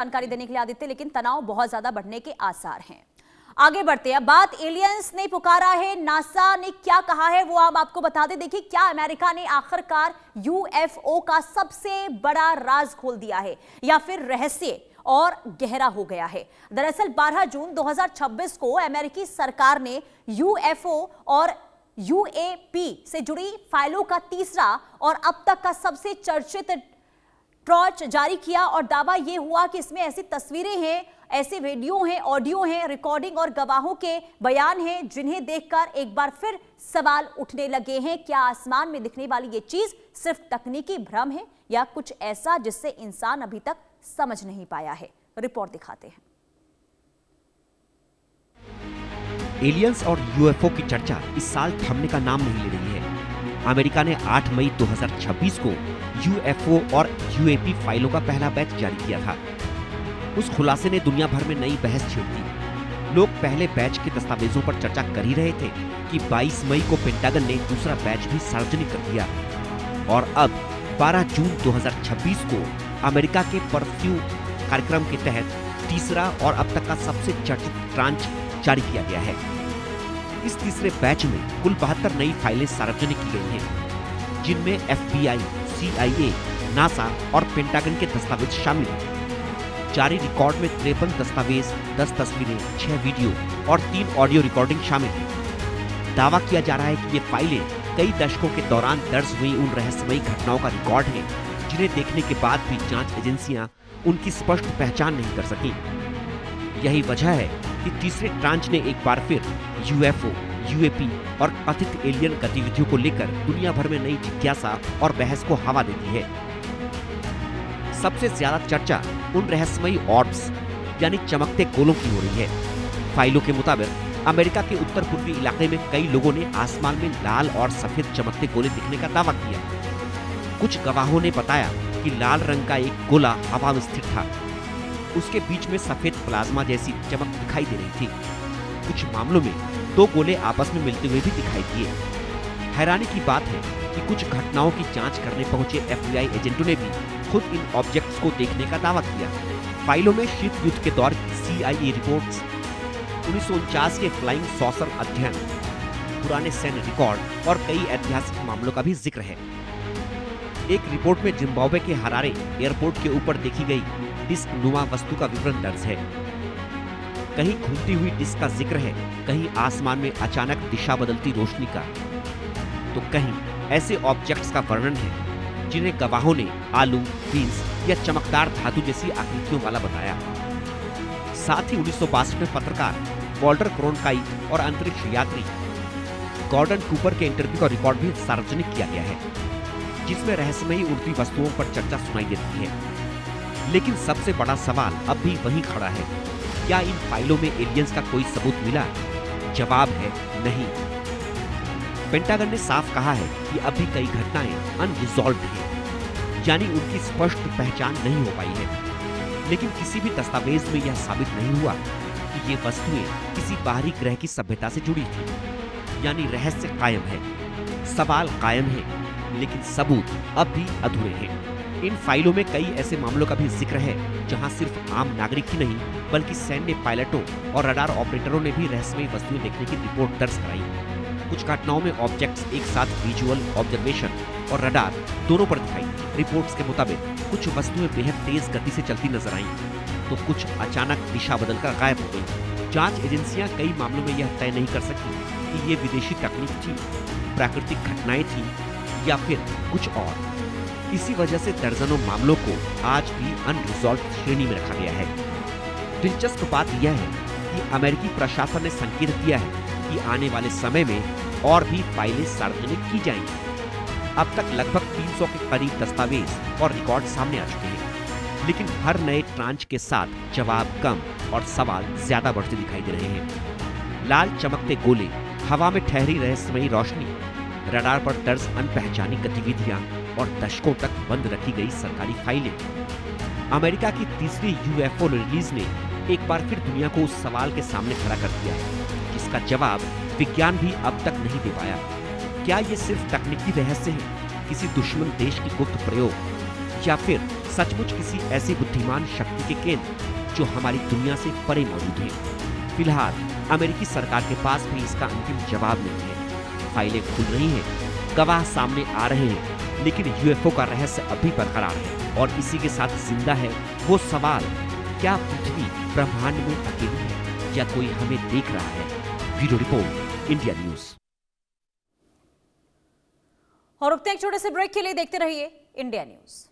जानकारी देने के लिए आदित्य, लेकिन तनाव बहुत ज्यादा बढ़ने के आसार हैं। आगे बढ़ते हैं। बात एलियंस ने पुकारा है, नासा ने क्या कहा है वो हम आपको बता दें। देखिए, क्या अमेरिका ने आखिरकार यूएफओ का सबसे बड़ा राज खोल दिया है या फिर रहस्य और गहरा हो गया है। दरअसल 12 जून 2026 को अमेरिकी सरकार ने यूएफओ और यूएपी से जुड़ी फाइलों का तीसरा और अब तक का सबसे चर्चित ट्रॉच जारी किया और दावा यह हुआ कि इसमें ऐसी तस्वीरें हैं, ऐसे वीडियो हैं, ऑडियो हैं, रिकॉर्डिंग और गवाहों के बयान हैं जिन्हें देखकर एक बार फिर सवाल उठने लगे हैं। क्या आसमान में दिखने वाली ये चीज सिर्फ तकनीकी भ्रम है या कुछ ऐसा जिससे इंसान अभी तक समझ नहीं पाया है? रिपोर्ट दिखाते हैं। एलियंस और यूएफओ की चर्चा इस साल थमने का नाम नहीं ले रही है। अमेरिका ने 8 मई 2026 को यूएफओ और यूएपी फाइलों का पहला बैच जारी किया था। उस खुलासे ने दुनिया भर में नई बहस छेड़ दी। लोग पहले बैच के दस्तावेजों पर चर्चा कर ही रहे थे कि 22 मई को पेंटागन ने दूसरा बैच भी सार्वजनिक कर दिया और अब 12 जून 2026 को अमेरिका के परस्यू कार्यक्रम के तहत तीसरा और अब तक का सबसे चर्चित ट्रांच जारी किया गया है। इस तीसरे बैच में कुल 72 नई फाइलें सार्वजनिक की गई हैं, जिनमें एफबीआई, सीआईए, नासा और पेंटागन के दस्तावेज शामिल हैं। जारी रिकॉर्ड में 53 दस्तावेज, 10 तस्वीरें, 6 वीडियो और 3 ऑडियो रिकॉर्डिंग शामिल है। दावा किया जा रहा है कि ये फाइलें कई दशकों के दौरान दर्ज हुई उन रहस्यमयी घटनाओं का रिकॉर्ड है जिन्हें देखने के बाद भी जांच एजेंसियां उनकी स्पष्ट पहचान नहीं कर सकी। यही वजह है कि तीसरे ट्रांच ने एक बार फिर यूएफओ, यूएपी और कथित एलियन गतिविधियों को लेकर दुनिया भर में नई जिज्ञासा और बहस को हवा दे दी है। सबसे ज्यादा चर्चा उन रहस्यमयी ऑर्ब्स यानी चमकते गोलों की हो रही है। फाइलों के मुताबिक अमेरिका के उत्तर पूर्वी इलाके में कई लोगों ने आसमान में लाल और सफेद चमकते गोले दिखने का दावा किया। कुछ गवाहों ने बताया कि लाल रंग का एक गोला हवा में स्थिर था, उसके बीच में सफेद प्लाज्मा जैसी चमक दिखाई दे रही थी। कुछ मामलों में 2 गोले आपस में मिलते हुए भी दिखाई दिए। हैरानी की बात है कि कुछ घटनाओं की जांच करने पहुंचे एफबीआई एजेंटों ने भी खुद इन ऑब्जेक्ट्स को देखने का दावा किया। फाइलों में शीत युद्ध के दौर की सीआईए रिपोर्ट्स, 1949 के फ्लाइंग सॉसर अध्ययन, पुराने सैन्य रिकॉर्ड और कई ऐतिहासिक मामलों का भी जिक्र है। एक रिपोर्ट में जिम्बाब्वे के हरारे एयरपोर्ट के ऊपर देखी गई डिस्क नुमा वस्तु का विवरण दर्ज है। कहीं घूमती हुई डिस्क का जिक्र है, कहीं आसमान में अचानक दिशा बदलती रोशनी का, तो कहीं ऐसे ऑब्जेक्ट्स का वर्णन है जिन्हें गवाहों ने आलू, बीन्स या चमकदार धातु जैसी आकृतियों वाला बताया। साथ ही 1962 में पत्रकार वॉल्टर क्रोनकाइट और अंतरिक्ष यात्री गॉर्डन कूपर के इंटरव्यू का रिकॉर्ड भी सार्वजनिक किया गया है, जिसमें रहस्यमयी उड़ती वस्तुओं पर चर्चा सुनाई देती है। लेकिन सबसे बड़ा सवाल अब भी वहीं खड़ा है, क्या इन फाइलों में एलियंस का कोई सबूत मिला? जवाब है नहीं। पेंटागन ने साफ कहा है कि अभी कई घटनाएं अनरिजॉल्व्ड हैं, यानी उनकी स्पष्ट पहचान नहीं हो पाई है। लेकिन किसी भी दस्तावेज में यह साबित नहीं हुआ कि ये वस्तुएं किसी बाहरी ग्रह की सभ्यता से जुड़ी थी, यानी रहस्य कायम है, सवाल कायम है, लेकिन सबूत अब भी अधूरे हैं। इन फाइलों में कई ऐसे मामलों का भी जिक्र है जहां सिर्फ आम नागरिक ही नहीं बल्कि सैन्य पायलटों और रडार ऑपरेटरों ने भी रहस्यमयी वस्तुएं देखने की रिपोर्ट दर्ज कराई। कुछ घटनाओं में ऑब्जेक्ट्स एक साथ विजुअल ऑब्जर्वेशन और रडार दोनों पर दिखाई। रिपोर्ट्स के मुताबिक कुछ वस्तुएं बेहद तेज गति से चलती नजर आईं, तो कुछ अचानक दिशा बदलकर गायब हो गई। जांच एजेंसियां कई मामलों में यह तय नहीं कर सकी कि ये विदेशी तकनीक थी, प्राकृतिक घटनाएं थी या फिर कुछ और। इसी वजह से दर्जनों मामलों को आज भी अनरिजॉल्व्ड श्रेणी में रखा गया है। दिलचस्प बात यह है कि अमेरिकी प्रशासन ने संकेत दिया है कि आने वाले समय में और भी फाइलें सार्वजनिक की जाएंगी। अब तक लगभग 300 के करीब दस्तावेज और रिकॉर्ड सामने आ चुके हैं, लेकिन हर नए ट्रांच के साथ जवाब कम और सवाल ज्यादा बढ़ते दिखाई दे रहे हैं। लाल चमकते गोले, हवा में ठहरी रहस्यमयी रोशनी, रडार पर दर्ज अनपहचानी गतिविधियां और दशकों तक बंद रखी गई सरकारी फाइलें। अमेरिका की तीसरी यूएफओ रिलीज ने एक बार फिर दुनिया को उस सवाल के सामने खड़ा कर दिया है जिसका जवाब विज्ञान भी अब तक नहीं दे पाया। क्या ये सिर्फ तकनीकी रहस्य है, किसी दुश्मन देश की गुप्त प्रयोग, या फिर सचमुच किसी ऐसी बुद्धिमान शक्ति के केंद्र जो हमारी दुनिया से परे मौजूद हैं। फिलहाल अमेरिकी सरकार के पास भी इसका अंतिम जवाब नहीं है। फाइलें खुल रही हैं, गवाह सामने आ रहे हैं, लेकिन यूएफओ का रहस्य अभी बरकरार है। और इसी के साथ जिंदा है वो सवाल, क्या पृथ्वी ब्रह्मांड में अकेली है या कोई हमें देख रहा है? Bureau report, India news. और रुकते हैं एक छोटे से ब्रेक के लिए, देखते रहिए इंडिया न्यूज।